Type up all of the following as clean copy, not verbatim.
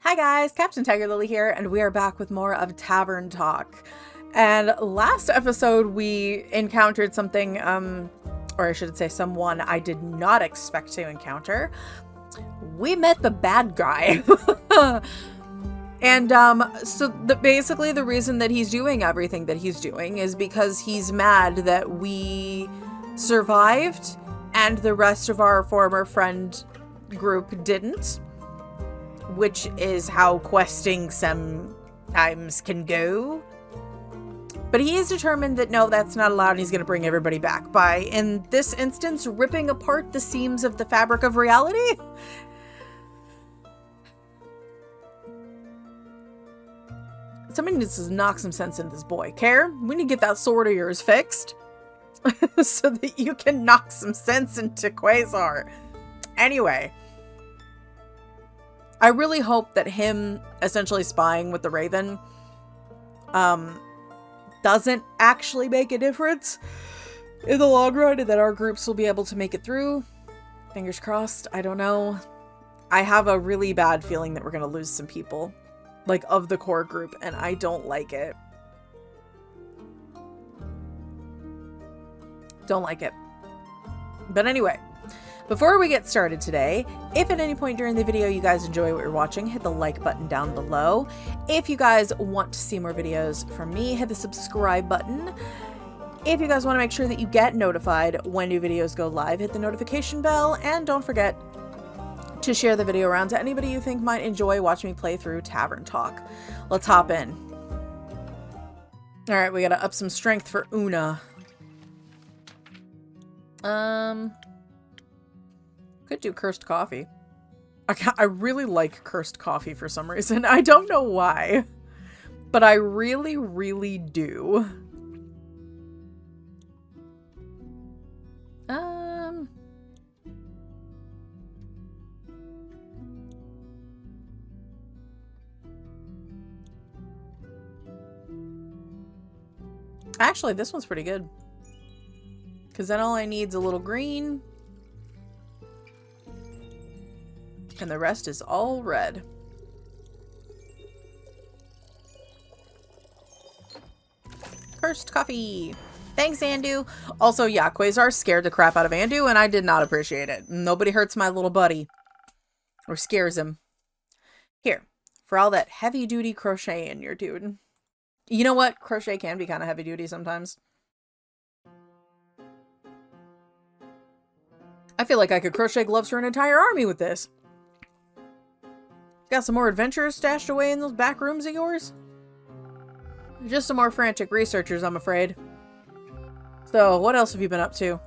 Hi guys, Captain TigerLily here, and we are back with more of Tavern Talk. And last episode we encountered something, or I should say someone I did not expect to encounter. We met the bad guy. And basically the reason that he's doing everything that he's doing is because he's mad that we survived and the rest of our former friend group didn't. Which is how questing sometimes can go. But he is determined that no, that's not allowed, and he's going to bring everybody back by, in this instance, ripping apart the seams of the fabric of reality. Somebody needs to knock some sense into this boy. Care? We need to get that sword of yours fixed so that you can knock some sense into Quasar. Anyway. I really hope that him essentially spying with the Raven doesn't actually make a difference in the long run, and that our groups will be able to make it through. Fingers crossed. I don't know. I have a really bad feeling that we're going to lose some people, like, of the core group, and I don't like it. Don't like it. But anyway. Before we get started today, if at any point during the video you guys enjoy what you're watching, hit the like button down below. If you guys want to see more videos from me, hit the subscribe button. If you guys want to make sure that you get notified when new videos go live, hit the notification bell, and don't forget to share the video around to anybody you think might enjoy watching me play through Tavern Talk. Let's hop in. Alright, we gotta up some strength for Una. Could do cursed coffee. I really like cursed coffee for some reason. I don't know why, but I really, really do. Actually, this one's pretty good. Because then all I need is a little green. And the rest is all red. Cursed coffee. Thanks, Andu. Also, yeah, Quasar scared the crap out of Andu, and I did not appreciate it. Nobody hurts my little buddy. Or scares him. Here. For all that heavy-duty crochet in your dude. You know what? Crochet can be kind of heavy-duty sometimes. I feel like I could crochet gloves for an entire army with this. Got some more adventurers stashed away in those back rooms of yours? Just some more frantic researchers, I'm afraid. So, what else have you been up to?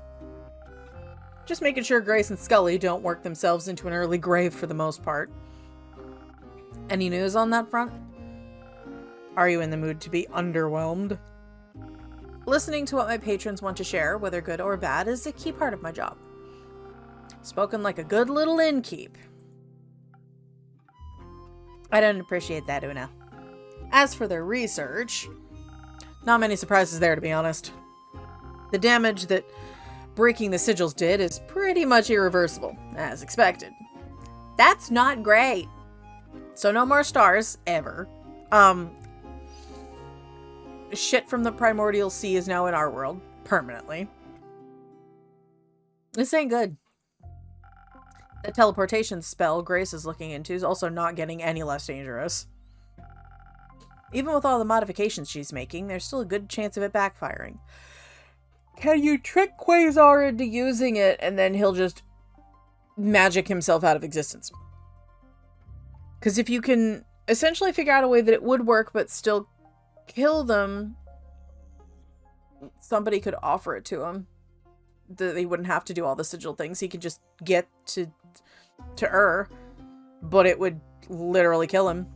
Just making sure Grace and Scully don't work themselves into an early grave for the most part. Any news on that front? Are you in the mood to be underwhelmed? Listening to what my patrons want to share, whether good or bad, is a key part of my job. Spoken like a good little innkeep. I don't appreciate that, Una. As for their research, not many surprises there, to be honest. The damage that breaking the sigils did is pretty much irreversible, as expected. That's not great. So no more stars, ever. Shit from the primordial sea is now in our world, permanently. This ain't good. The teleportation spell Grace is looking into is also not getting any less dangerous. Even with all the modifications she's making, there's still a good chance of it backfiring. Can you trick Quasar into using it and then he'll just magic himself out of existence? Because if you can essentially figure out a way that it would work but still kill them, somebody could offer it to him. That he wouldn't have to do all the sigil things. He could just get to but it would literally kill him.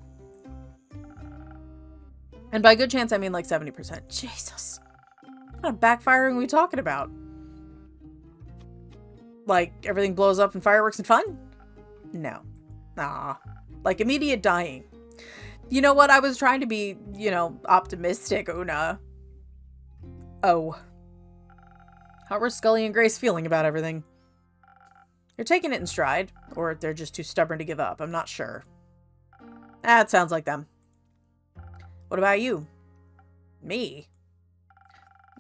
And by good chance, I mean like 70%. Jesus. What kind of backfiring are we talking about? Like, everything blows up and fireworks and fun? No. Nah. Like, immediate dying. You know what? I was trying to be, optimistic, Una. Oh. How were Scully and Grace feeling about everything? They're taking it in stride, or they're just too stubborn to give up. I'm not sure. That sounds like them. What about you? Me?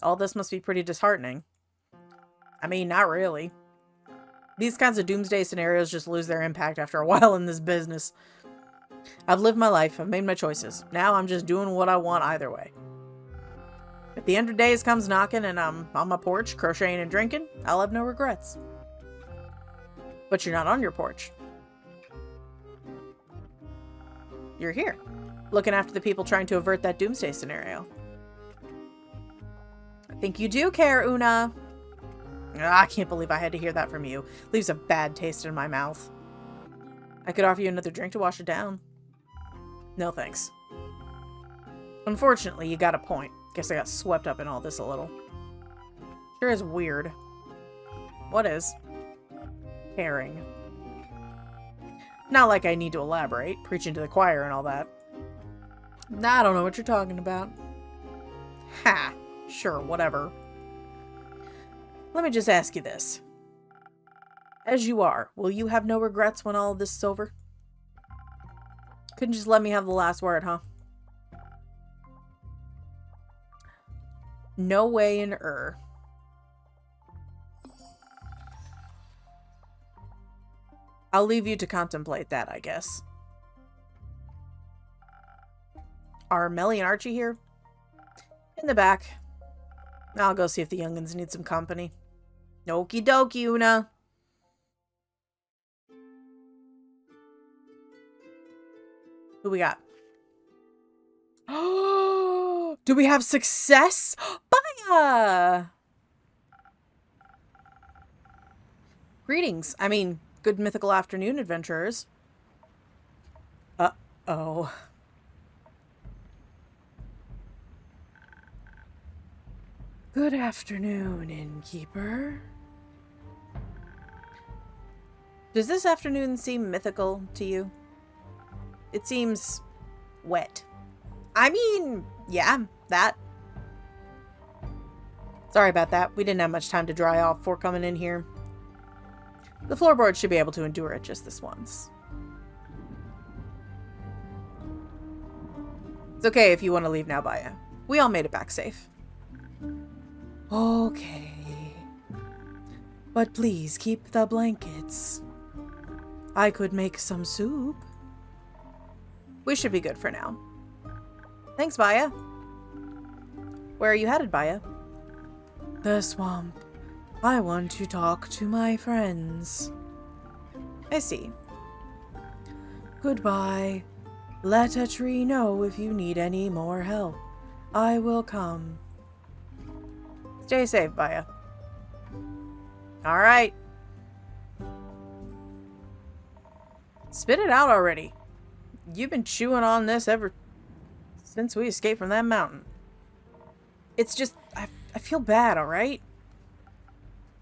All this must be pretty disheartening. I mean, not really. These kinds of doomsday scenarios just lose their impact after a while in this business. I've lived my life. I've made my choices. Now I'm just doing what I want either way. If the end of days comes knocking and I'm on my porch, crocheting and drinking, I'll have no regrets. But you're not on your porch. You're here, looking after the people trying to avert that doomsday scenario. I think you do care, Una. I can't believe I had to hear that from you. Leaves a bad taste in my mouth. I could offer you another drink to wash it down. No thanks. Unfortunately, you got a point. Guess I got swept up in all this a little. Sure is weird. What is? Caring. Not like I need to elaborate, preaching to the choir and all that. I don't know what you're talking about. Ha! Sure, whatever. Let me just ask you this. As you are, will you have no regrets when all of this is over? Couldn't just let me have the last word, huh? No way in I'll leave you to contemplate that, I guess. Are Melly and Archie here? In the back. I'll go see if the youngins need some company. Okie dokie, Una. Who we got? Oh, do we have success? Baya! Greetings. I mean, good mythical afternoon, adventurers. Uh-oh. Good afternoon, innkeeper. Does this afternoon seem mythical to you? It seems wet. I mean, yeah, that. Sorry about that. We didn't have much time to dry off before coming in here. The floorboards should be able to endure it just this once. It's okay if you want to leave now, Baya. We all made it back safe. Okay. But please keep the blankets. I could make some soup. We should be good for now. Thanks, Baya. Where are you headed, Baya? The swamp. I want to talk to my friends. I see. Goodbye. Let a tree know if you need any more help. I will come. Stay safe, Baya. Alright. Spit it out already. You've been chewing on this ever since we escaped from that mountain. It's just, I feel bad, alright?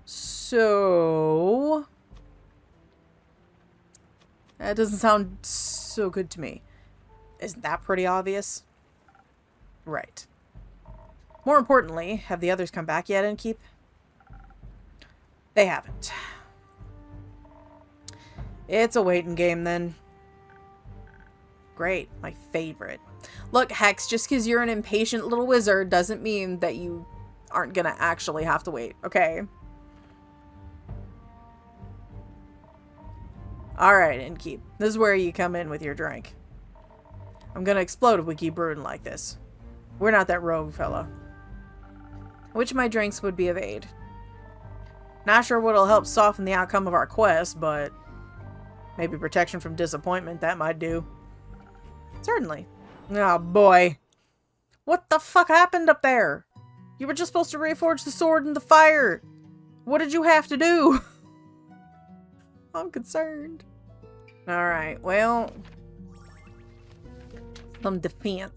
So... that doesn't sound so good to me. Isn't that pretty obvious? Right. More importantly, have the others come back yet, Innkeep? They haven't. It's a waiting game, then. Great. My favorite. Look, Hex, just because you're an impatient little wizard doesn't mean that you aren't gonna actually have to wait, okay? Alright, Innkeep. This is where you come in with your drink. I'm gonna explode if we keep brewing like this. We're not that rogue fellow. Which of my drinks would be of aid? Not sure what'll help soften the outcome of our quest, but maybe protection from disappointment, that might do. Certainly. Oh boy. What the fuck happened up there? You were just supposed to reforge the sword in the fire. What did you have to do? I'm concerned. Alright, well. Some defense.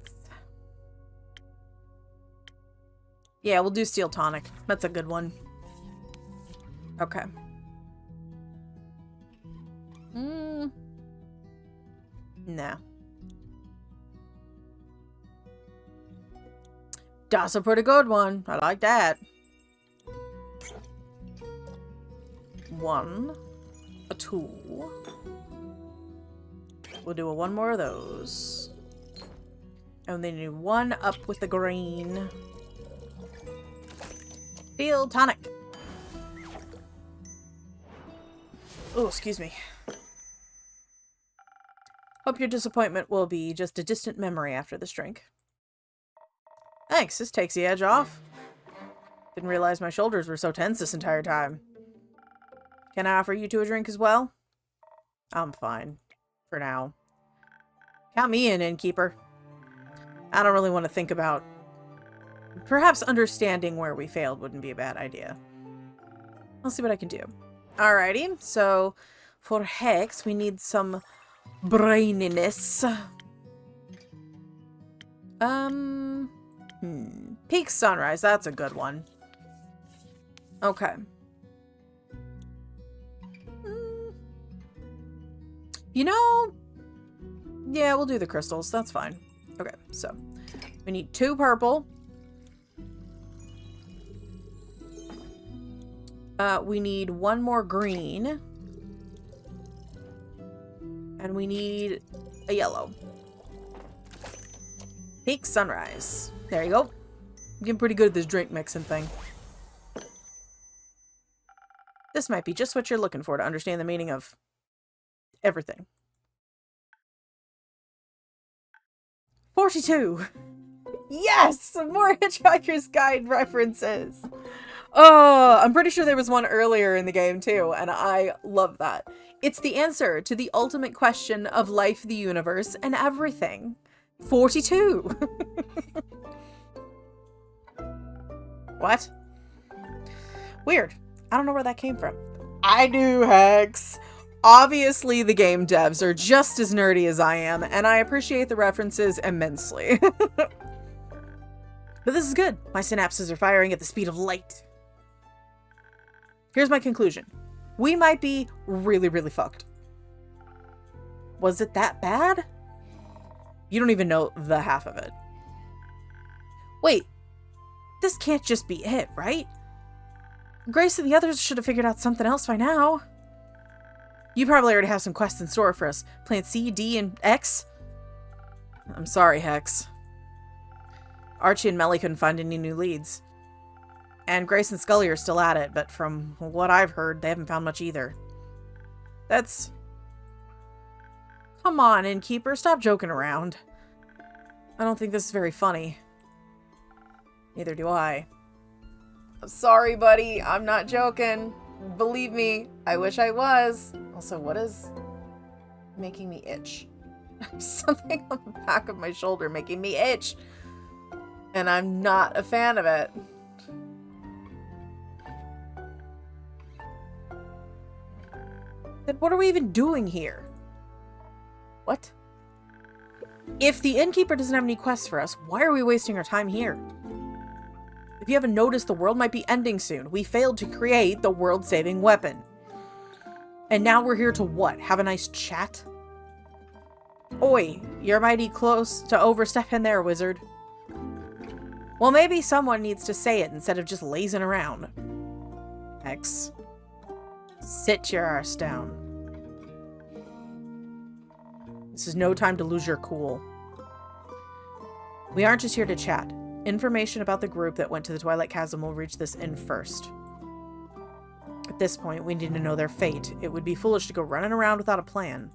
Yeah, we'll do Steel Tonic. That's a good one. Okay. No. That's a pretty good one. I like that. One. A two. We'll do one more of those. And then do one up with the green. Field tonic. Oh, excuse me. Hope your disappointment will be just a distant memory after this drink. Thanks, this takes the edge off. Didn't realize my shoulders were so tense this entire time. Can I offer you two a drink as well? I'm fine. For now. Count me in, innkeeper. I don't really want to think about... Perhaps understanding where we failed wouldn't be a bad idea. I'll see what I can do. Alrighty, so for Hex, we need some braininess. Peak Sunrise, that's a good one. Okay. You know, yeah, we'll do the crystals. That's fine. Okay, so we need 2 purple. We need 1 more green. And we need a yellow. Peak Sunrise. There you go. I'm getting pretty good at this drink mixing thing. This might be just what you're looking for to understand the meaning of everything. 42! Yes! More Hitchhiker's Guide references! Oh, I'm pretty sure there was one earlier in the game too, and I love that. It's the answer to the ultimate question of life, the universe, and everything. 42! What? Weird. I don't know where that came from. I do, Hex! Obviously, the game devs are just as nerdy as I am, and I appreciate the references immensely. But this is good. My synapses are firing at the speed of light. Here's my conclusion. We might be really, really fucked. Was it that bad? You don't even know the half of it. Wait. This can't just be it, right? Grace and the others should have figured out something else by now. You probably already have some quests in store for us. Plan C, D, and X? I'm sorry, Hex. Archie and Melly couldn't find any new leads. And Grace and Scully are still at it, but from what I've heard, they haven't found much either. That's... Come on, Innkeeper, stop joking around. I don't think this is very funny. Neither do I. I'm sorry, buddy. I'm not joking. Believe me, I wish I was. Also, what is making me itch? Something on the back of my shoulder making me itch. And I'm not a fan of it. Then what are we even doing here? What? If the innkeeper doesn't have any quests for us, why are we wasting our time here? If you haven't noticed, the world might be ending soon. We failed to create the world-saving weapon. And now we're here to what? Have a nice chat? Oi, you're mighty close to overstepping there, wizard. Well, maybe someone needs to say it instead of just lazing around. X. Sit your ass down. This is no time to lose your cool. We aren't just here to chat. Information about the group that went to the Twilight Chasm will reach this inn first. At this point, we need to know their fate. It would be foolish to go running around without a plan.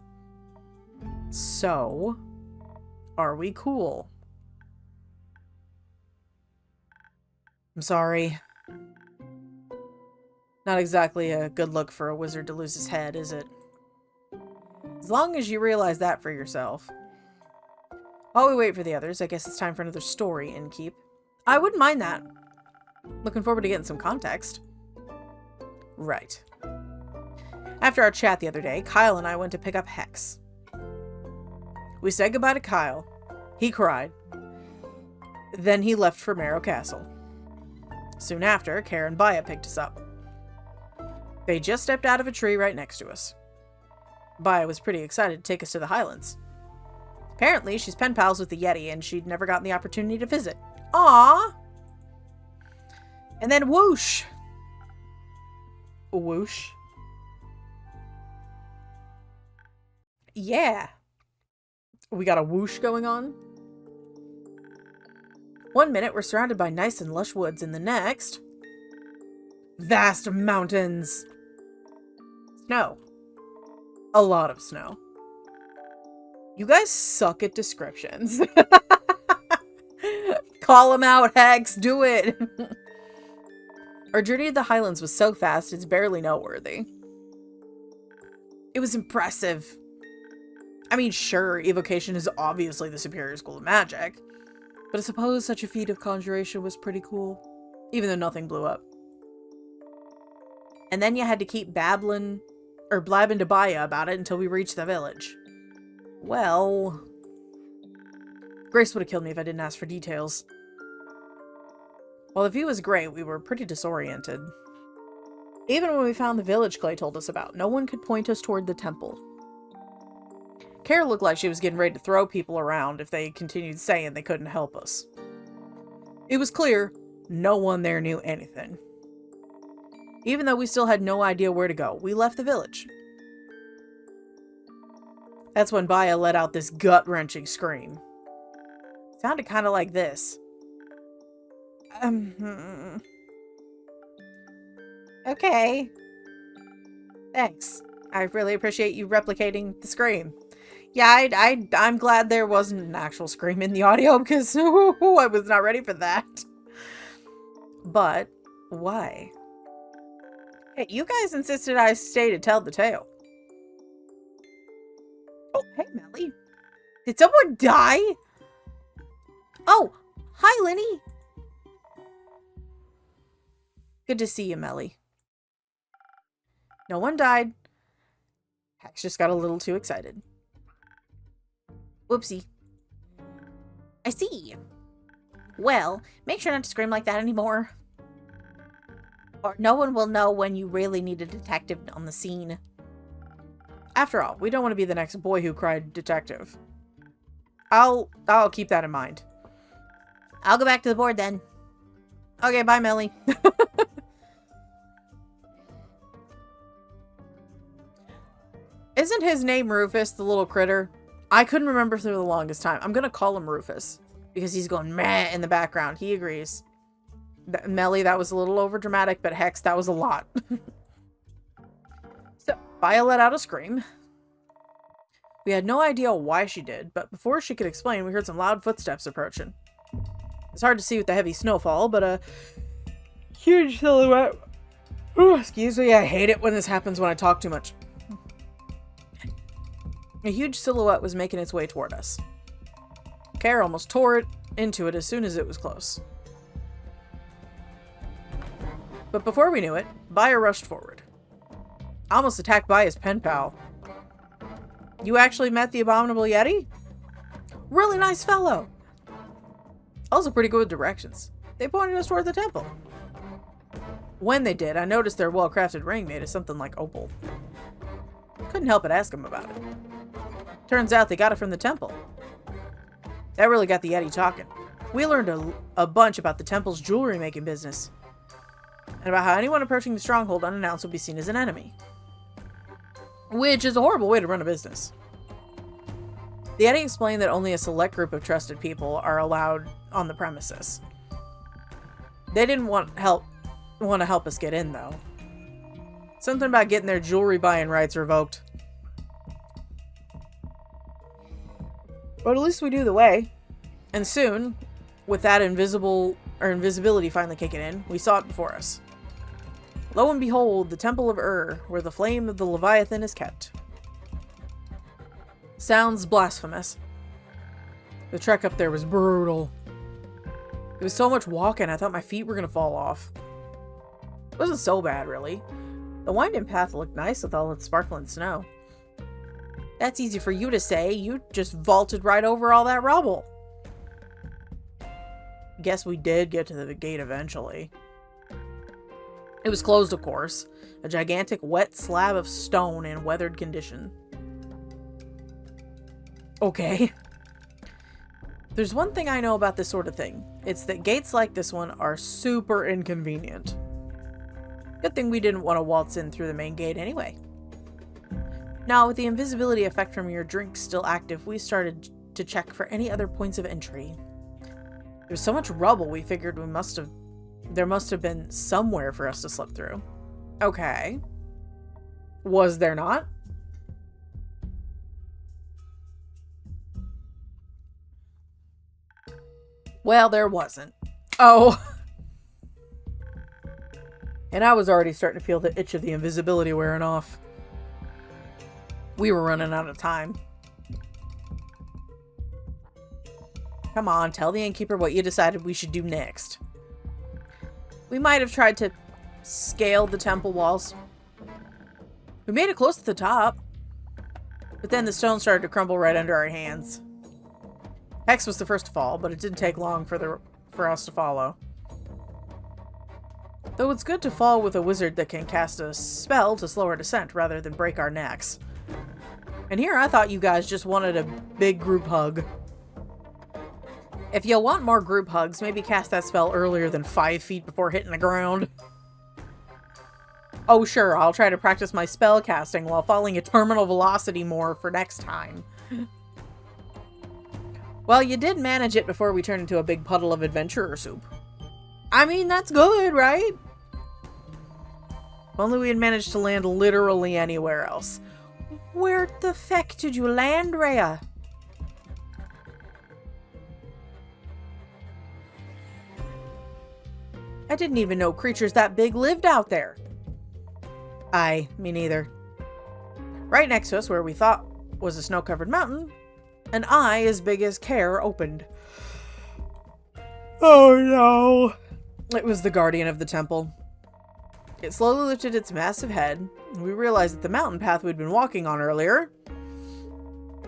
So, are we cool? I'm sorry. Not exactly a good look for a wizard to lose his head, is it? As long as you realize that for yourself. While we wait for the others, I guess it's time for another story, Innkeep. I wouldn't mind that. Looking forward to getting some context. Right. After our chat the other day, Kyle and I went to pick up Hex. We said goodbye to Kyle. He cried. Then he left for Marrow Castle. Soon after, Kara and Baya picked us up. They just stepped out of a tree right next to us. Baya was pretty excited to take us to the Highlands. Apparently, she's pen pals with the Yeti, and she'd never gotten the opportunity to visit. Aww! And then whoosh! Whoosh. Yeah. We got a whoosh going on. 1 minute, we're surrounded by nice and lush woods, and the next... vast mountains. Snow. A lot of snow. You guys suck at descriptions. Call them out, Hex. Do it. Our journey to the Highlands was so fast, it's barely noteworthy. It was impressive. I mean, sure, evocation is obviously the superior school of magic, but I suppose such a feat of conjuration was pretty cool, even though nothing blew up. And then you had to keep blabbing to Baya about it until we reached the village. Well... Grace would have killed me if I didn't ask for details. While the view was great, we were pretty disoriented. Even when we found the village Clay told us about, no one could point us toward the temple. Kara looked like she was getting ready to throw people around if they continued saying they couldn't help us. It was clear no one there knew anything. Even though we still had no idea where to go, we left the village. That's when Baya let out this gut-wrenching scream. It sounded kind of like this. Okay. Thanks. I really appreciate you replicating the scream. Yeah, I'm glad there wasn't an actual scream in the audio because I was not ready for that. But why? Hey, you guys insisted I stay to tell the tale. Oh, hey, Melly. Did someone die? Oh, hi, Lenny. Good to see you, Melly. No one died. Hex just got a little too excited. Whoopsie. I see. Well, make sure not to scream like that anymore. Or no one will know when you really need a detective on the scene. After all, we don't want to be the next boy who cried detective. I'll keep that in mind. I'll go back to the board then. Okay, bye, Melly. Isn't his name Rufus, the little critter? I couldn't remember for the longest time. I'm gonna call him Rufus. Because he's going meh in the background. He agrees. Melly, that was a little over dramatic, but Hex, that was a lot. So, Baya let out a scream. We had no idea why she did, but before she could explain, we heard some loud footsteps approaching. It's hard to see with the heavy snowfall, but a huge silhouette... Ooh, excuse me, I hate it when this happens when I talk too much. A huge silhouette was making its way toward us. Kara almost tore into it as soon as it was close. But before we knew it, Baya rushed forward. I almost attacked Baya's pen pal. You actually met the Abominable Yeti? Really nice fellow. Also pretty good with directions. They pointed us toward the temple. When they did, I noticed their well-crafted ring made of something like opal. Couldn't help but ask them about it. Turns out they got it from the temple. That really got the Yeti talking. We learned a bunch about the temple's jewelry making business. And about how anyone approaching the stronghold unannounced would be seen as an enemy. Which is a horrible way to run a business. The Yeti explained that only a select group of trusted people are allowed on the premises. They didn't want to help us get in, though. Something about getting their jewelry buying rights revoked. But at least we knew the way. And soon, with that invisibility finally kicking in, we saw it before us. Lo and behold, the Temple of where the flame of the Leviathan is kept. Sounds blasphemous. The trek up there was brutal. It was so much walking, I thought my feet were gonna fall off. It wasn't so bad, really. The winding path looked nice with all its sparkling snow. That's easy for you to say. You just vaulted right over all that rubble. Guess we did get to the gate eventually. It was closed, of course. A gigantic wet slab of stone in weathered condition. Okay. There's one thing I know about this sort of thing. It's that gates like this one are super inconvenient. Good thing we didn't want to waltz in through the main gate anyway. Now, with the invisibility effect from your drink still active, we started to check for any other points of entry. There's so much rubble, we figured there must have been somewhere for us to slip through. Okay. Was there not? Well, there wasn't. Oh. And I was already starting to feel the itch of the invisibility wearing off. We were running out of time. Come on, tell the innkeeper what you decided we should do next. We might have tried to scale the temple walls. We made it close to the top. But then the stone started to crumble right under our hands. Hex was the first to fall, but it didn't take long for us to follow. Though it's good to fall with a wizard that can cast a spell to slow our descent rather than break our necks. And here I thought you guys just wanted a big group hug. If you want more group hugs, maybe cast that spell earlier than 5 feet before hitting the ground. Oh sure, I'll try to practice my spell casting while falling at terminal velocity more for next time. Well, you did manage it before we turned into a big puddle of adventurer soup. I mean, that's good, right? If only we had managed to land literally anywhere else. Where the feck did you land, Rhea? I didn't even know creatures that big lived out there. Aye, me neither. Right next to us, where we thought was a snow-covered mountain, an eye as big as Care opened. Oh no! It was the guardian of the temple. It slowly lifted its massive head, and we realized that the mountain path we'd been walking on earlier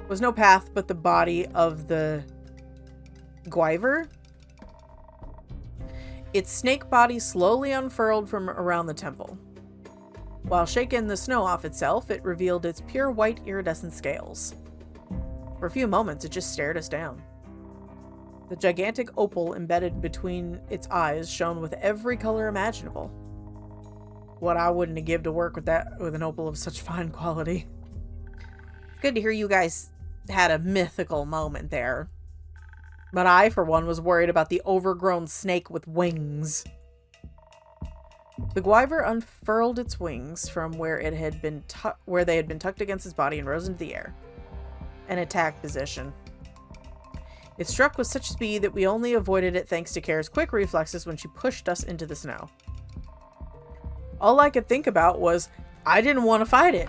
was no path but the body of the Gwyver. Its snake body slowly unfurled from around the temple. While shaking the snow off itself, it revealed its pure white iridescent scales. For a few moments, it just stared us down. The gigantic opal embedded between its eyes shone with every color imaginable. What I wouldn't have given to work with an opal of such fine quality. It's good to hear you guys had a mythical moment there. But I, for one, was worried about the overgrown snake with wings. The Gwyver unfurled its wings from where they had been tucked against its body and rose into the air. An attack position. It struck with such speed that we only avoided it thanks to Care's quick reflexes when she pushed us into the snow. All I could think about was, I didn't want to fight it.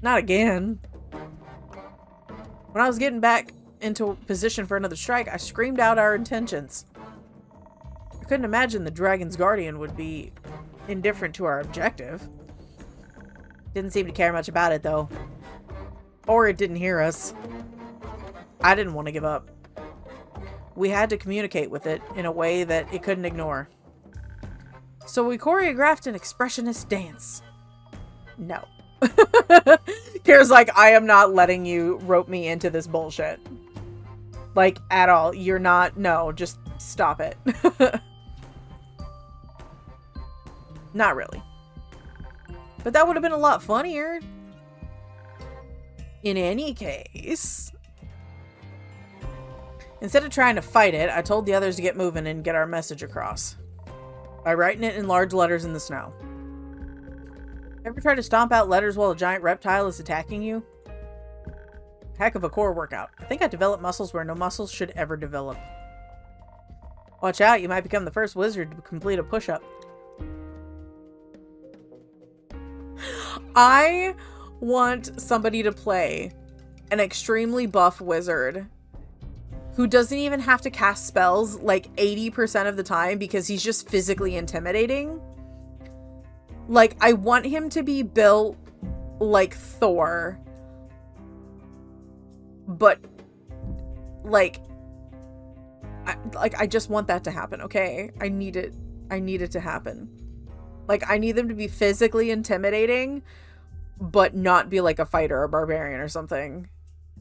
Not again. When I was getting back into position for another strike, I screamed out our intentions. I couldn't imagine the dragon's guardian would be indifferent to our objective. Didn't seem to care much about it, though. Or it didn't hear us. I didn't want to give up. We had to communicate with it in a way that it couldn't ignore. So we choreographed an expressionist dance. No. Kara's like, I am not letting you rope me into this bullshit. Like, at all. You're not. No, just stop it. Not really. But that would have been a lot funnier. In any case, instead of trying to fight it, I told the others to get moving and get our message across. By writing it in large letters in the snow. Ever try to stomp out letters while a giant reptile is attacking you? Heck of a core workout. I think I developed muscles where no muscles should ever develop. Watch out, you might become the first wizard to complete a push-up. I want somebody to play an extremely buff wizard who doesn't even have to cast spells like 80% of the time because he's just physically intimidating. Like, I want him to be built like Thor. But, I just want that to happen, okay? I need it to happen. Like, I need them to be physically intimidating, but not be like a fighter or a barbarian or something.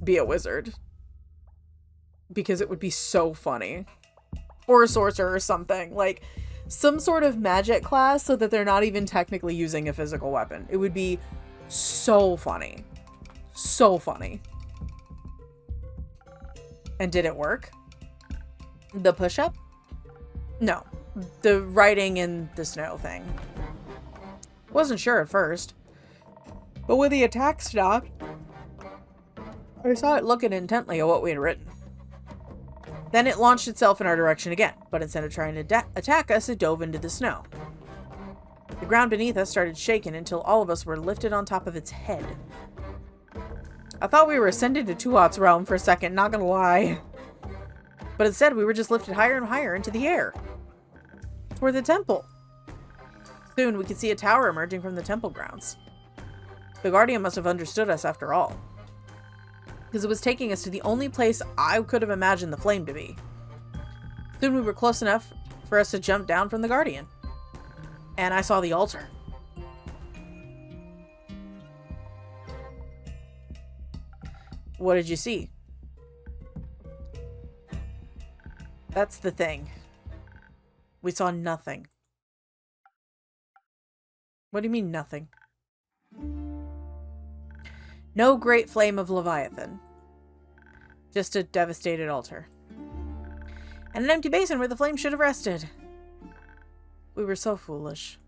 Be a wizard. Because it would be so funny. Or a sorcerer or something. Like, some sort of magic class so that they're not even technically using a physical weapon. It would be so funny. so funny. And did it work? The push-up? No. The writing in the snow thing. Wasn't sure at first. But when the attack stopped, I saw it looking intently at what we had written. Then it launched itself in our direction again, but instead of trying to attack us, it dove into the snow. The ground beneath us started shaking until all of us were lifted on top of its head. I thought we were ascending to Tuat's realm for a second, not gonna lie. But instead, we were just lifted higher and higher into the air. Toward the temple. Soon, we could see a tower emerging from the temple grounds. The Guardian must have understood us after all, because it was taking us to the only place I could have imagined the flame to be. Soon we were close enough for us to jump down from the Guardian. And I saw the altar. What did you see? That's the thing. We saw nothing. What do you mean, nothing? No great flame of Leviathan. Just a devastated altar. And an empty basin where the flame should have rested. We were so foolish.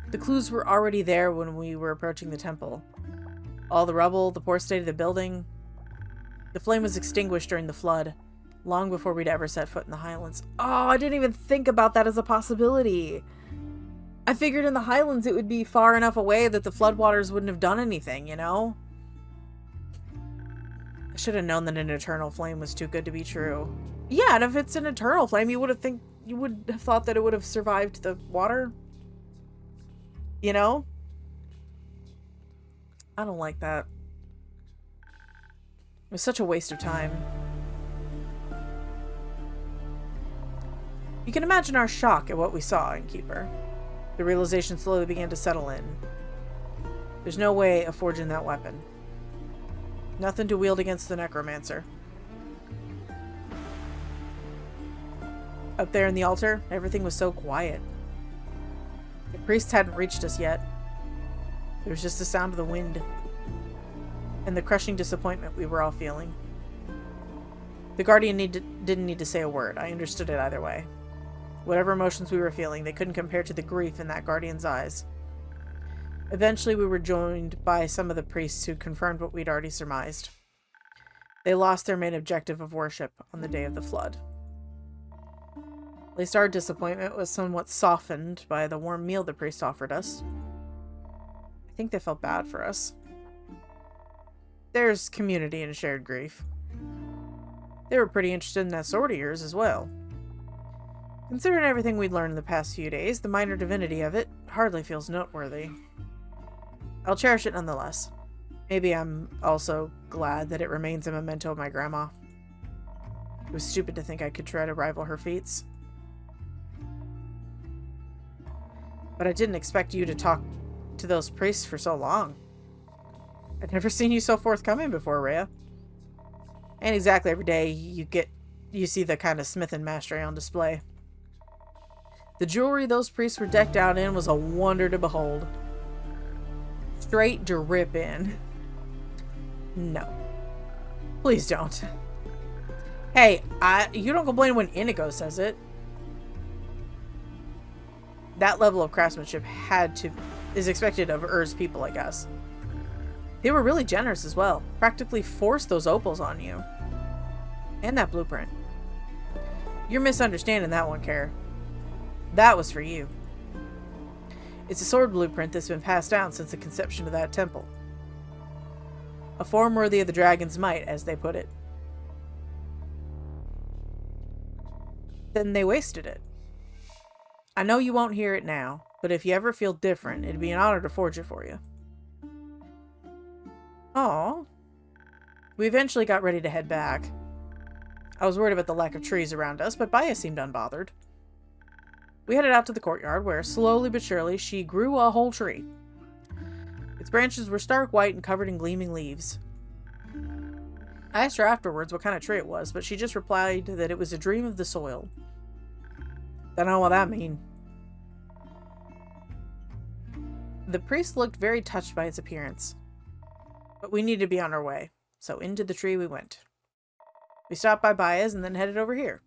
The clues were already there when we were approaching the temple. All the rubble, the poor state of the building. The flame was extinguished during the flood, long before we'd ever set foot in the Highlands. Oh, I didn't even think about that as a possibility. I figured in the Highlands it would be far enough away that the floodwaters wouldn't have done anything, you know? I should have known that an eternal flame was too good to be true. Yeah, and if it's an eternal flame, you would have thought that it would have survived the water. You know? I don't like that. It was such a waste of time. You can imagine our shock at what we saw, Innkeeper. The realization slowly began to settle in. There's no way of forging that weapon. Nothing to wield against the necromancer. Up there in the altar, everything was so quiet. The priests hadn't reached us yet. There was just the sound of the wind and the crushing disappointment we were all feeling. The Guardian didn't need to say a word. I understood it either way. Whatever emotions we were feeling, they couldn't compare to the grief in that Guardian's eyes. Eventually, we were joined by some of the priests who confirmed what we'd already surmised. They lost their main objective of worship on the day of the flood. At least our disappointment was somewhat softened by the warm meal the priest offered us. I think they felt bad for us. There's community in shared grief. They were pretty interested in that sword of yours as well. Considering everything we'd learned in the past few days, the minor divinity of it hardly feels noteworthy. I'll cherish it nonetheless. Maybe I'm also glad that it remains a memento of my grandma. It was stupid to think I could try to rival her feats. But I didn't expect you to talk to those priests for so long. I'd never seen you so forthcoming before, Rhea. And exactly every day you see the kind of smith and mastery on display. The jewelry those priests were decked out in was a wonder to behold. Straight drip in. No. Please don't. Hey, you don't complain when Inigo says it. That level of craftsmanship is expected of Ur's people, I guess. They were really generous as well. Practically forced those opals on you. And that blueprint. You're misunderstanding that one, Care. That was for you. It's a sword blueprint that's been passed down since the conception of that temple. A form worthy of the dragon's might, as they put it. Then they wasted it. I know you won't hear it now, but if you ever feel different, it'd be an honor to forge it for you. Aww. We eventually got ready to head back. I was worried about the lack of trees around us, but Baya seemed unbothered. We headed out to the courtyard where, slowly but surely, she grew a whole tree. Its branches were stark white and covered in gleaming leaves. I asked her afterwards what kind of tree it was, but she just replied that it was a dream of the soil. Don't know what that means. The priest looked very touched by its appearance. But we need to be on our way. So into the tree we went. We stopped by Baya's and then headed over here.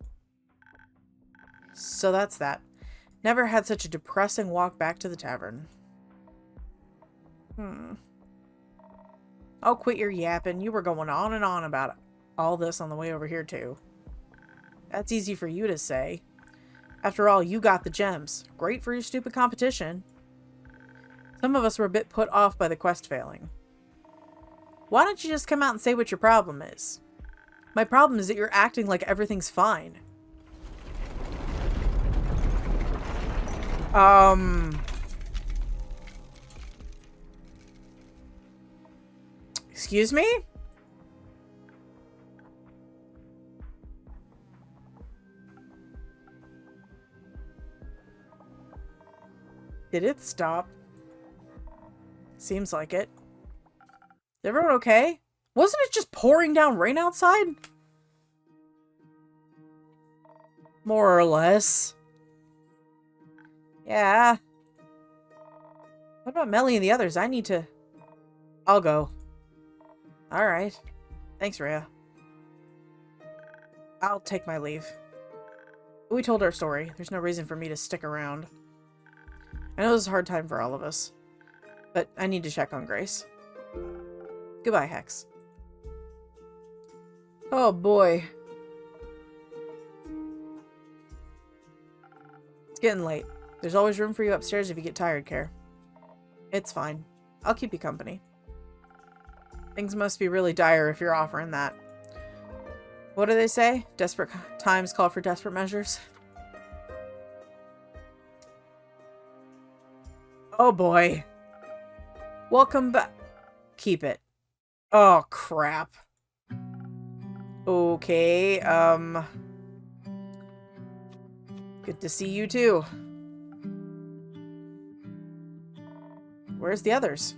So that's that. Never had such a depressing walk back to the tavern. Oh, quit your yapping. You were going on and on about all this on the way over here, too. That's easy for you to say. After all, you got the gems. Great for your stupid competition. Some of us were a bit put off by the quest failing. Why don't you just come out and say what your problem is? My problem is that you're acting like everything's fine. Excuse me? Did it stop? Seems like it. Is everyone okay? Wasn't it just pouring down rain outside? More or less. Yeah. What about Melly and the others? I need to... I'll go. Alright. Thanks, Rhea. I'll take my leave. We told our story. There's no reason for me to stick around. I know this is a hard time for all of us. But I need to check on Grace. Goodbye, Hex. Oh boy. It's getting late. There's always room for you upstairs if you get tired, Care. It's fine. I'll keep you company. Things must be really dire if you're offering that. What do they say? Desperate times call for desperate measures. Oh boy. Welcome back. Keep it. Oh crap. Okay, good to see you too. Where's the others?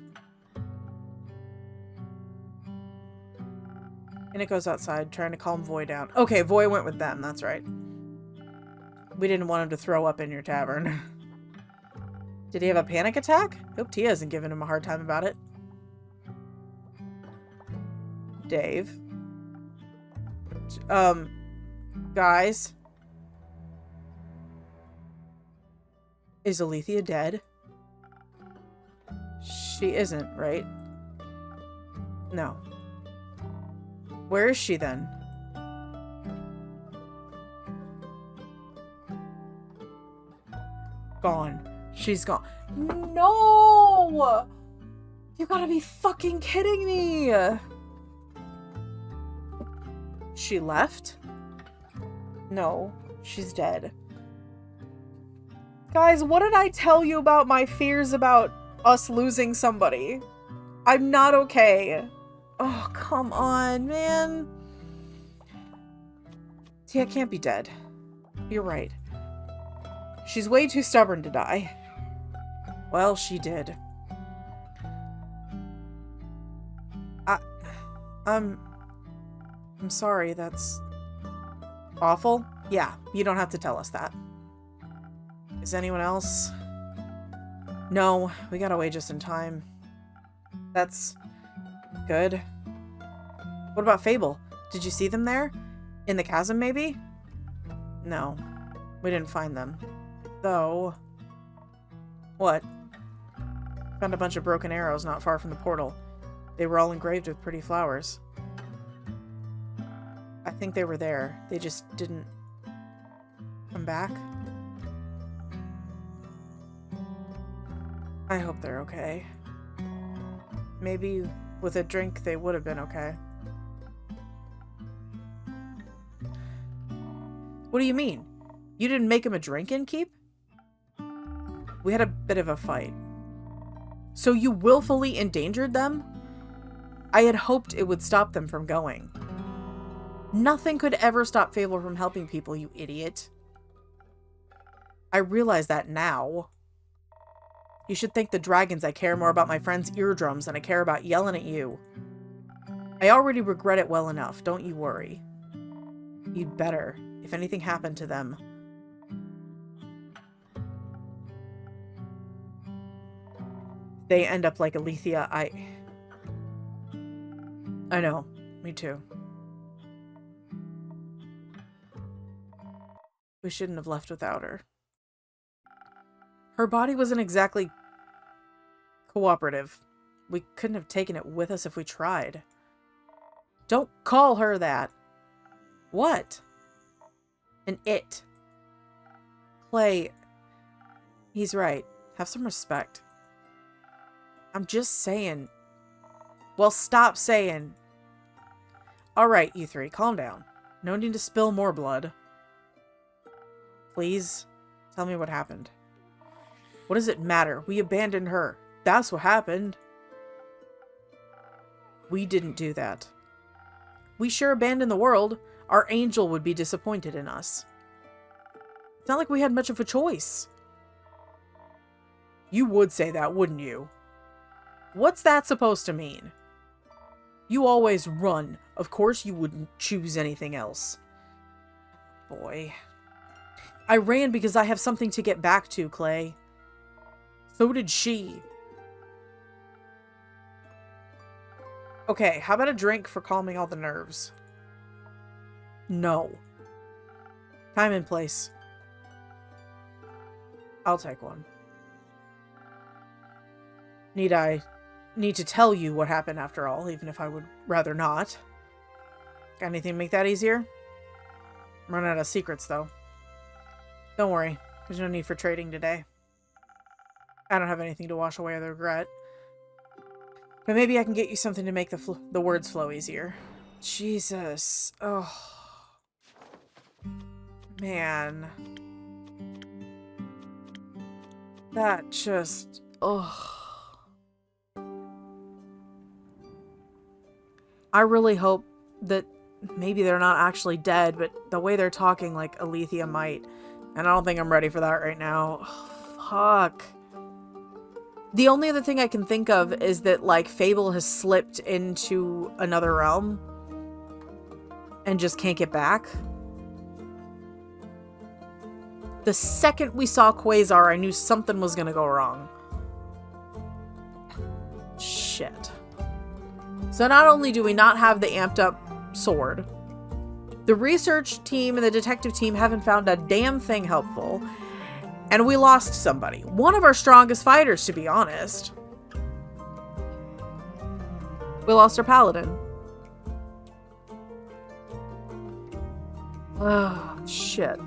And it goes outside, trying to calm Voy down. Okay, Voy went with them, that's right. We didn't want him to throw up in your tavern. Did he have a panic attack? Hope Tia hasn't given him a hard time about it. Dave. Guys. Is Alethea dead? She isn't, right? No. Where is she then? Gone. She's gone. No! You gotta be fucking kidding me! She left? No, she's dead. Guys, what did I tell you about my fears about us losing somebody? I'm not okay. Oh, come on, man. Tia can't be dead. You're right. She's way too stubborn to die. Well, she did. I'm sorry, that's awful. Yeah, you don't have to tell us that. Is anyone else? No, we got away just in time. That's good. What about Fable? Did you see them there? In the chasm, maybe? No, we didn't find them. Though... What? Found a bunch of broken arrows not far from the portal. They were all engraved with pretty flowers. I think they were there. They just didn't come back. I hope they're okay. Maybe with a drink they would have been okay. What do you mean? You didn't make him a drink innkeep? We had a bit of a fight. So you willfully endangered them? I had hoped it would stop them from going. Nothing could ever stop Fable from helping people, you idiot. I realize that now. You should thank the dragons I care more about my friends' eardrums than I care about yelling at you. I already regret it well enough, don't you worry. You'd better, if anything happened to them. They end up like Alethea, I know. Me too. We shouldn't have left without her. Her body wasn't exactly cooperative. We couldn't have taken it with us if we tried. Don't call her that. What? An it. Clay. He's right. Have some respect. I'm just saying. Well, stop saying. Alright, you three, calm down. No need to spill more blood. Please, tell me what happened. What does it matter? We abandoned her. That's what happened. We didn't do that. We sure abandoned the world. Our angel would be disappointed in us. It's not like we had much of a choice. You would say that, wouldn't you? What's that supposed to mean? You always run. Of course you wouldn't choose anything else. Boy. I ran because I have something to get back to, Clay. So did she. Okay, how about a drink for calming all the nerves? No. Time and place. I'll take one. Need to tell you what happened after all, even if I would rather not. Got anything to make that easier? I'm running out of secrets, though. Don't worry. There's no need for trading today. I don't have anything to wash away the regret. But maybe I can get you something to make the words flow easier. Jesus. Oh. Man. That just... Oh. I really hope that maybe they're not actually dead, but the way they're talking like Alethea might. And I don't think I'm ready for that right now. Oh, fuck. The only other thing I can think of is that, like, Fable has slipped into another realm and just can't get back. The second we saw Quasar, I knew something was gonna go wrong. Shit. So not only do we not have the amped up sword, the research team and the detective team haven't found a damn thing helpful. And we lost somebody. One of our strongest fighters, to be honest. We lost our paladin. Oh, shit.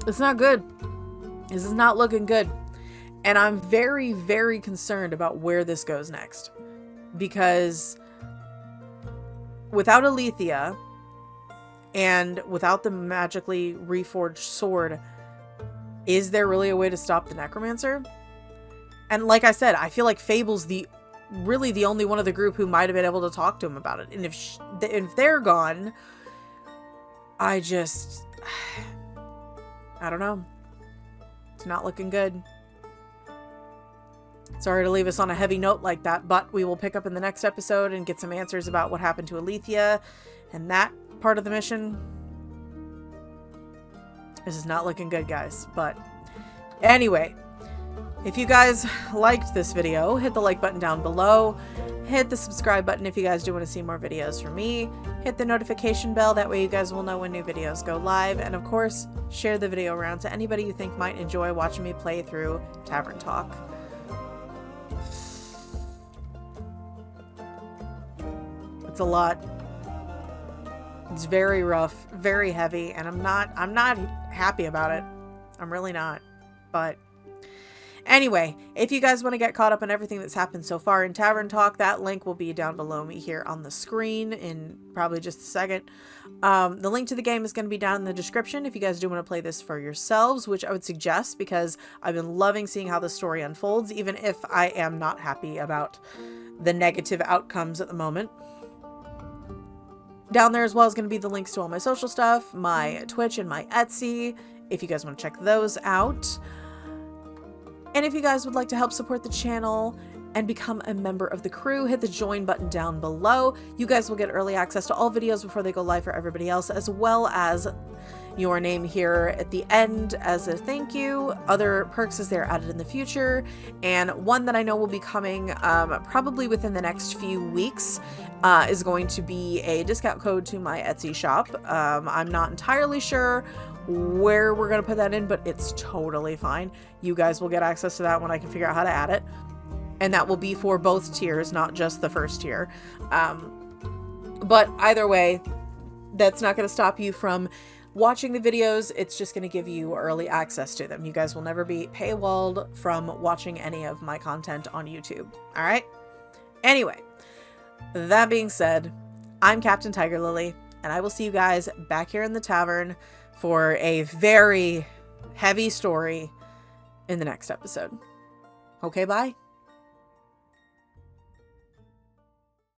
It's not good. This is not looking good. And I'm very, very concerned about where this goes next. Because without Alethea and without the magically reforged sword, is there really a way to stop the necromancer? And like I said, I feel like Fable's really the only one of the group who might have been able to talk to him about it. And if they're gone, I don't know. It's not looking good. Sorry to leave us on a heavy note like that, but we will pick up in the next episode and get some answers about what happened to Alethea and that part of the mission. This is not looking good, guys. But anyway, if you guys liked this video, hit the like button down below. Hit the subscribe button if you guys do want to see more videos from me. Hit the notification bell. That way you guys will know when new videos go live. And of course, share the video around to anybody you think might enjoy watching me play through Tavern Talk. It's a lot. It's very rough, very heavy, and I'm not happy about it. I'm really not. But anyway, if you guys want to get caught up on everything that's happened so far in Tavern Talk, that link will be down below me here on the screen in probably just a second. The link to the game is going to be down in the description if you guys do want to play this for yourselves, which I would suggest because I've been loving seeing how the story unfolds, even if I am not happy about the negative outcomes at the moment. Down there as well is going to be the links to all my social stuff, my Twitch and my Etsy, if you guys want to check those out. And if you guys would like to help support the channel and become a member of the crew, hit the join button down below. You guys will get early access to all videos before they go live for everybody else, as well as your name here at the end as a thank you. Other perks as they're added in the future. And one that I know will be coming probably within the next few weeks is going to be a discount code to my Etsy shop. I'm not entirely sure where we're going to put that in, but it's totally fine. You guys will get access to that when I can figure out how to add it. And that will be for both tiers, not just the first tier. But either way, that's not going to stop you from watching the videos. It's just going to give you early access to them. You guys will never be paywalled from watching any of my content on YouTube. All right? Anyway, that being said, I'm Captain TigerLily, and I will see you guys back here in the tavern for a very heavy story in the next episode. Okay, bye.